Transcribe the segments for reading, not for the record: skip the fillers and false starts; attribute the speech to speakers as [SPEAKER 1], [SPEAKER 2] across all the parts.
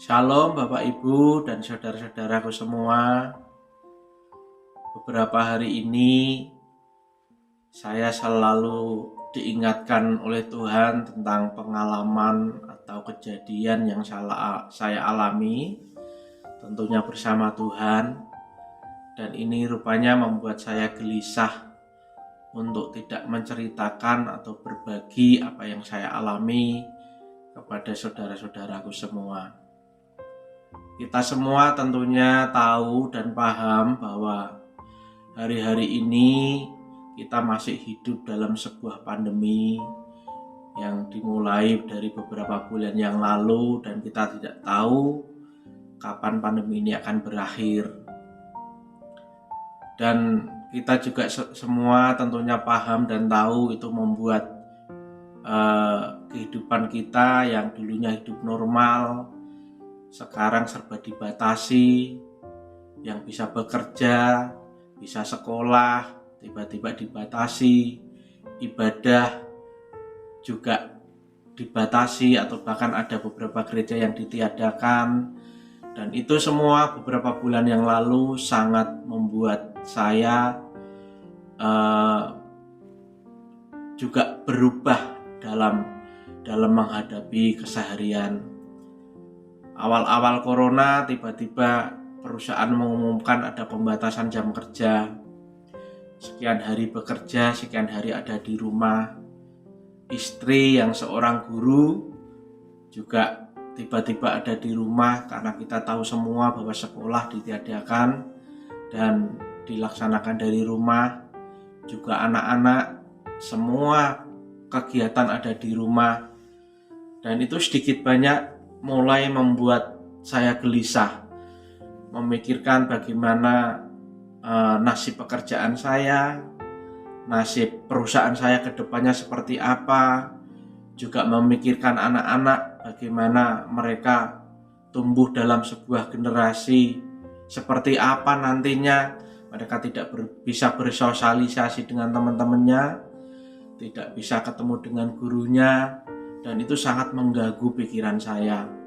[SPEAKER 1] Shalom Bapak Ibu dan saudara-saudaraku semua. Beberapa hari ini saya selalu diingatkan oleh Tuhan tentang pengalaman atau kejadian yang saya alami, tentunya bersama Tuhan. Dan ini rupanya membuat saya gelisah untuk tidak menceritakan atau berbagi apa yang saya alami kepada saudara-saudaraku semua. Kita semua tentunya tahu dan paham bahwa hari-hari ini kita masih hidup dalam sebuah pandemi yang dimulai dari beberapa bulan yang lalu, dan kita tidak tahu kapan pandemi ini akan berakhir. Dan kita juga semua tentunya paham dan tahu itu membuat kehidupan kita yang dulunya hidup normal sekarang serba dibatasi. Yang bisa bekerja, bisa sekolah, tiba-tiba dibatasi. Ibadah juga dibatasi, atau bahkan ada beberapa gereja yang ditiadakan. Dan itu semua beberapa bulan yang lalu sangat membuat saya juga berubah dalam menghadapi keseharian. Awal-awal corona tiba-tiba perusahaan mengumumkan ada pembatasan jam kerja. Sekian hari bekerja, sekian hari ada di rumah. Istri yang seorang guru juga tiba-tiba ada di rumah karena kita tahu semua bahwa sekolah ditiadakan dan dilaksanakan dari rumah. Juga anak-anak, semua kegiatan ada di rumah. Dan itu sedikit banyak mulai membuat saya gelisah, memikirkan bagaimana nasib pekerjaan saya, nasib perusahaan saya ke depannya seperti apa. Juga memikirkan anak-anak, bagaimana mereka tumbuh dalam sebuah generasi seperti apa nantinya. Mereka tidak bisa bersosialisasi dengan teman-temannya, tidak bisa ketemu dengan gurunya, dan itu sangat mengganggu pikiran saya.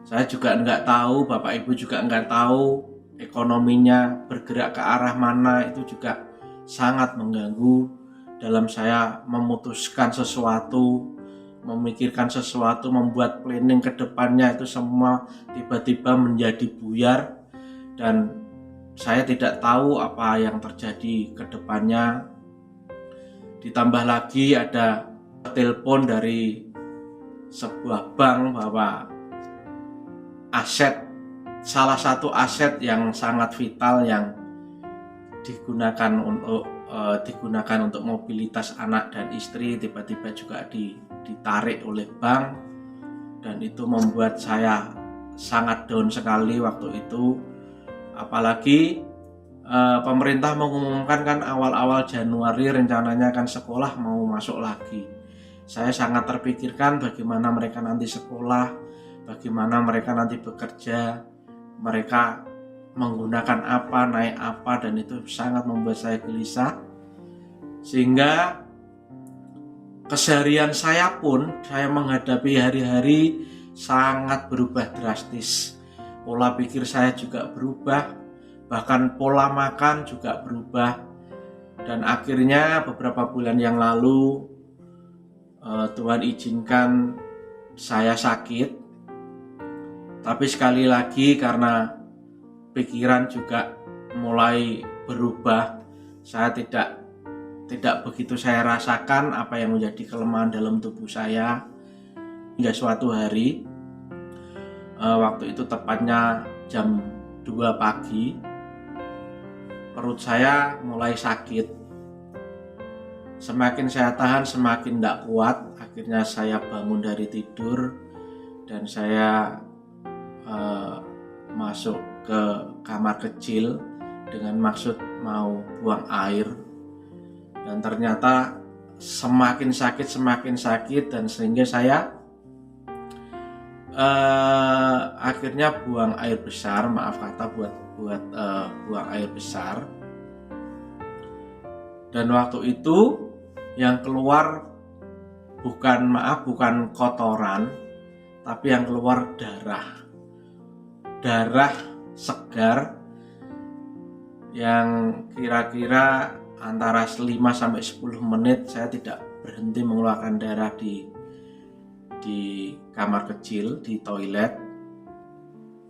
[SPEAKER 1] Saya juga nggak tahu, Bapak Ibu juga nggak tahu ekonominya bergerak ke arah mana. Itu juga sangat mengganggu dalam saya memutuskan sesuatu, memikirkan sesuatu, membuat planning ke depannya. Itu semua tiba-tiba menjadi buyar dan saya tidak tahu apa yang terjadi ke depannya. Ditambah lagi ada telepon dari sebuah bank bahwa salah satu aset yang sangat vital yang digunakan untuk mobilitas anak dan istri tiba-tiba juga ditarik oleh bank, dan itu membuat saya sangat down sekali waktu itu. Apalagi pemerintah mengumumkan kan awal-awal Januari rencananya kan sekolah mau masuk lagi. Saya sangat terpikirkan bagaimana mereka nanti sekolah, bagaimana mereka nanti bekerja, mereka menggunakan apa, naik apa, dan itu sangat membuat saya gelisah. Sehingga keseharian saya pun, saya menghadapi hari-hari sangat berubah drastis. Pola pikir saya juga berubah, bahkan pola makan juga berubah. Dan akhirnya beberapa bulan yang lalu Tuhan izinkan saya sakit. Tapi sekali lagi karena pikiran juga mulai berubah, saya tidak begitu saya rasakan apa yang menjadi kelemahan dalam tubuh saya. Hingga suatu hari, waktu itu tepatnya jam 2 pagi, perut saya mulai sakit. Semakin saya tahan semakin tidak kuat. Akhirnya saya bangun dari tidur dan saya masuk ke kamar kecil dengan maksud mau buang air. Dan ternyata semakin sakit dan sehingga saya akhirnya buang air besar, buang air besar. Dan waktu itu yang keluar bukan kotoran, tapi yang keluar darah segar yang kira-kira antara 5-10 menit saya tidak berhenti mengeluarkan darah di kamar kecil, di toilet.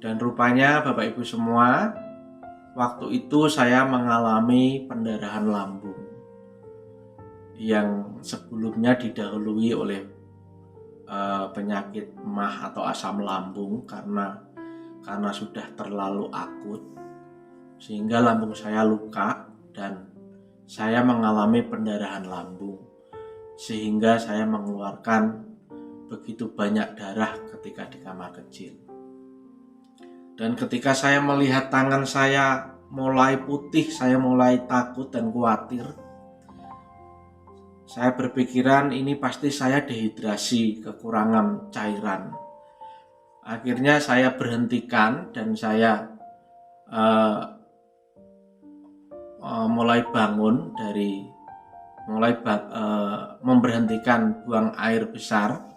[SPEAKER 1] Dan rupanya Bapak Ibu semua, waktu itu saya mengalami pendarahan lambung yang sebelumnya didahului oleh penyakit MAH atau asam lambung karena sudah terlalu akut, sehingga lambung saya luka dan saya mengalami pendarahan lambung, sehingga saya mengeluarkan begitu banyak darah ketika di kamar kecil. Dan ketika saya melihat tangan saya mulai putih, saya mulai takut dan khawatir. Saya berpikiran ini pasti saya dehidrasi, kekurangan cairan. Akhirnya saya berhentikan dan saya mulai bangun memberhentikan buang air besar.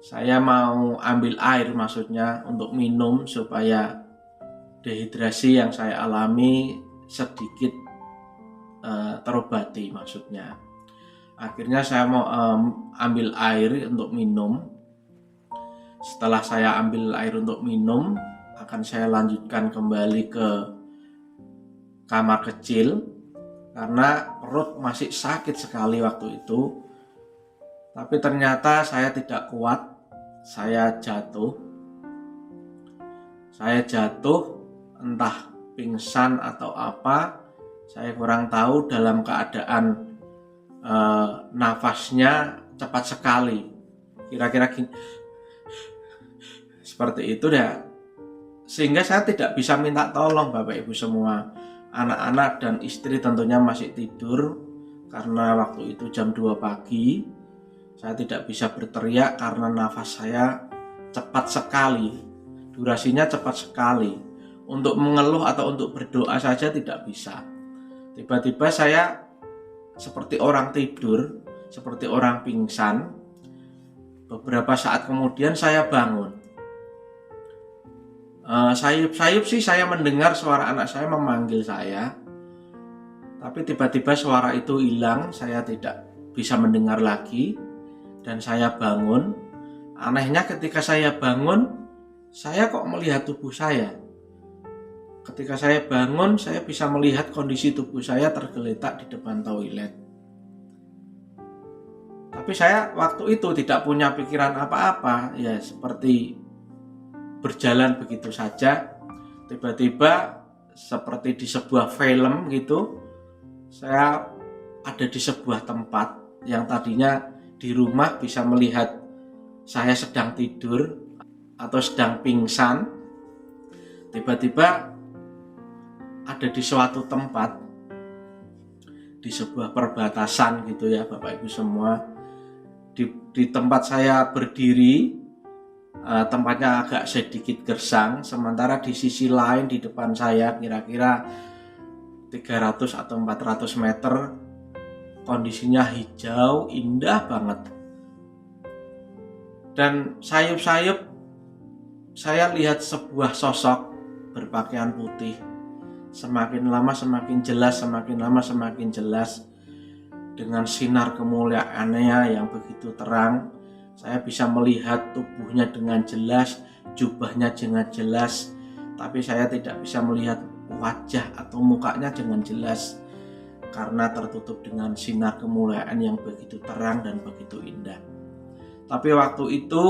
[SPEAKER 1] Saya mau ambil air, maksudnya untuk minum supaya dehidrasi yang saya alami sedikit terobati maksudnya. Akhirnya saya mau ambil air untuk minum. Setelah saya ambil air untuk minum, akan saya lanjutkan kembali ke kamar kecil karena perut masih sakit sekali waktu itu. Tapi ternyata saya tidak kuat. Saya jatuh, entah pingsan atau apa, saya kurang tahu, dalam keadaan nafasnya cepat sekali, kira-kira gini, seperti itu ya, sehingga saya tidak bisa minta tolong. Bapak Ibu semua, anak-anak dan istri tentunya masih tidur karena waktu itu jam 2 pagi. Saya tidak bisa berteriak karena nafas saya cepat sekali, durasinya cepat sekali. Untuk mengeluh atau untuk berdoa saja tidak bisa. Tiba-tiba saya seperti orang tidur, seperti orang pingsan. Beberapa saat kemudian saya bangun. Sayup-sayup sih saya mendengar suara anak saya memanggil saya. Tapi tiba-tiba suara itu hilang, saya tidak bisa mendengar lagi. Dan saya bangun. Anehnya ketika saya bangun, saya kok melihat tubuh saya. Ketika saya bangun, saya bisa melihat kondisi tubuh saya tergeletak di depan toilet. Tapi saya waktu itu tidak punya pikiran apa-apa, ya seperti berjalan begitu saja. Tiba-tiba seperti di sebuah film gitu, saya ada di sebuah tempat yang tadinya di rumah bisa melihat saya sedang tidur atau sedang pingsan. Tiba-tiba ada di suatu tempat, di sebuah perbatasan gitu ya Bapak Ibu semua. Di tempat saya berdiri, tempatnya agak sedikit gersang, sementara di sisi lain di depan saya kira-kira 300 atau 400 meter, kondisinya hijau, indah banget. Dan sayup-sayup saya lihat sebuah sosok berpakaian putih. Semakin lama semakin jelas, semakin lama semakin jelas. Dengan sinar kemuliaannya yang begitu terang, saya bisa melihat tubuhnya dengan jelas, jubahnya dengan jelas. Tapi saya tidak bisa melihat wajah atau mukanya dengan jelas, karena tertutup dengan sinar kemuliaan yang begitu terang dan begitu indah. Tapi waktu itu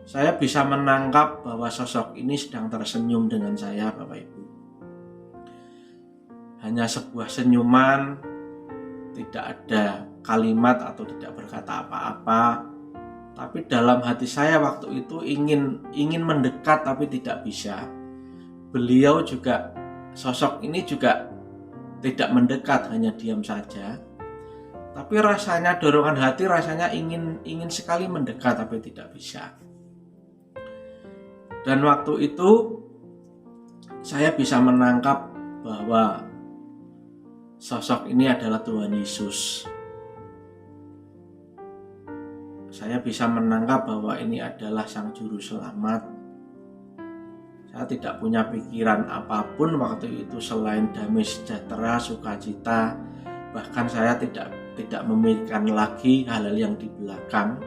[SPEAKER 1] saya bisa menangkap bahwa sosok ini sedang tersenyum dengan saya, Bapak Ibu. Hanya sebuah senyuman, tidak ada kalimat atau tidak berkata apa-apa. Tapi dalam hati saya waktu itu ingin mendekat tapi tidak bisa. Beliau juga, sosok ini juga tidak mendekat, hanya diam saja. Tapi rasanya, dorongan hati rasanya ingin sekali mendekat tapi tidak bisa. Dan waktu itu saya bisa menangkap bahwa sosok ini adalah Tuhan Yesus. saya bisa menangkap bahwa ini adalah Sang Juru Selamat. Saya tidak punya pikiran apapun waktu itu selain damai sejahtera, sukacita. Bahkan saya tidak memikirkan lagi hal-hal yang di belakang,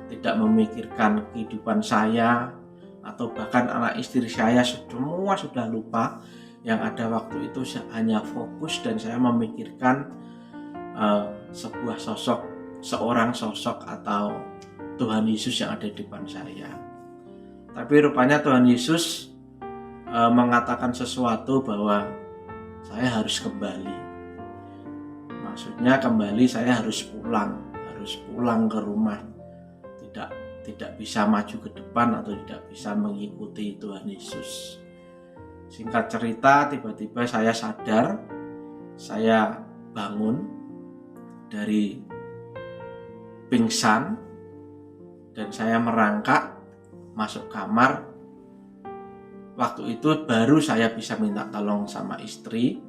[SPEAKER 1] tidak memikirkan kehidupan saya, atau bahkan anak istri saya, semua sudah lupa. Yang ada waktu itu hanya fokus dan saya memikirkan sebuah sosok, seorang sosok atau Tuhan Yesus yang ada di depan saya. Tapi rupanya Tuhan Yesus mengatakan sesuatu bahwa saya harus kembali. Maksudnya kembali, saya harus pulang ke rumah. Tidak bisa maju ke depan atau tidak bisa mengikuti Tuhan Yesus. Singkat cerita, tiba-tiba saya sadar, saya bangun dari pingsan dan saya merangkak masuk kamar. Waktu itu baru saya bisa minta tolong sama istri,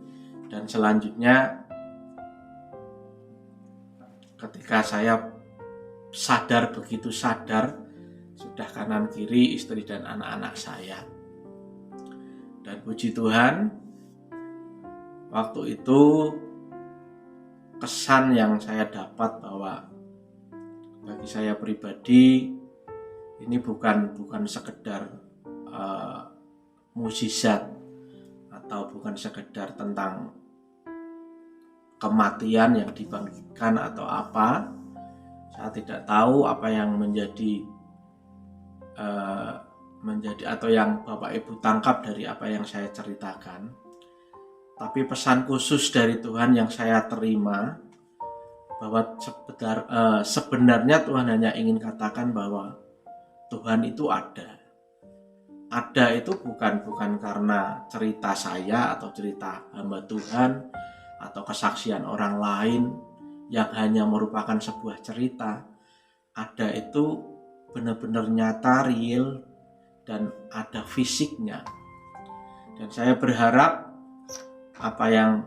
[SPEAKER 1] dan selanjutnya ketika saya sadar, begitu sadar, sudah kanan kiri istri dan anak-anak saya. Dan puji Tuhan, waktu itu kesan yang saya dapat bahwa bagi saya pribadi ini bukan sekedar mukjizat atau bukan sekedar tentang kematian yang dibangkitkan atau apa. Saya tidak tahu apa yang menjadi atau yang Bapak Ibu tangkap dari apa yang saya ceritakan. Tapi pesan khusus dari Tuhan yang saya terima bahwa sebenarnya Tuhan hanya ingin katakan bahwa Tuhan itu ada. Ada itu bukan karena cerita saya atau cerita hamba Tuhan atau kesaksian orang lain yang hanya merupakan sebuah cerita. Ada itu benar-benar nyata, real, dan ada fisiknya. Dan saya berharap apa yang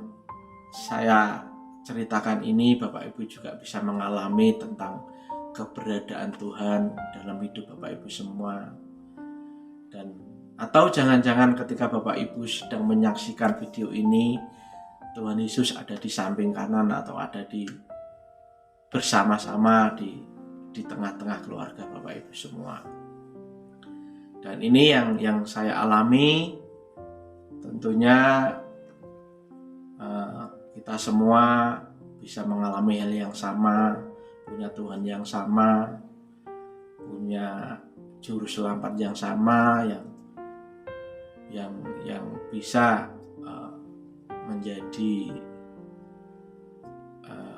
[SPEAKER 1] saya ceritakan ini Bapak Ibu juga bisa mengalami tentang keberadaan Tuhan dalam hidup Bapak Ibu semua. Dan atau jangan-jangan ketika Bapak Ibu sedang menyaksikan video ini, Tuhan Yesus ada di samping kanan atau ada bersama-sama di tengah-tengah keluarga Bapak Ibu semua. Dan ini yang saya alami. Tentunya kita semua bisa mengalami hal yang sama, punya Tuhan yang sama, punya juru selamat yang sama, yang bisa menjadi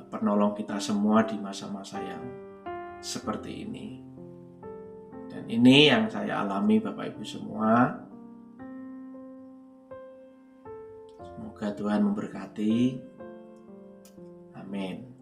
[SPEAKER 1] penolong kita semua di masa-masa yang seperti ini. Dan ini yang saya alami Bapak Ibu semua. Semoga Tuhan memberkati. Amin.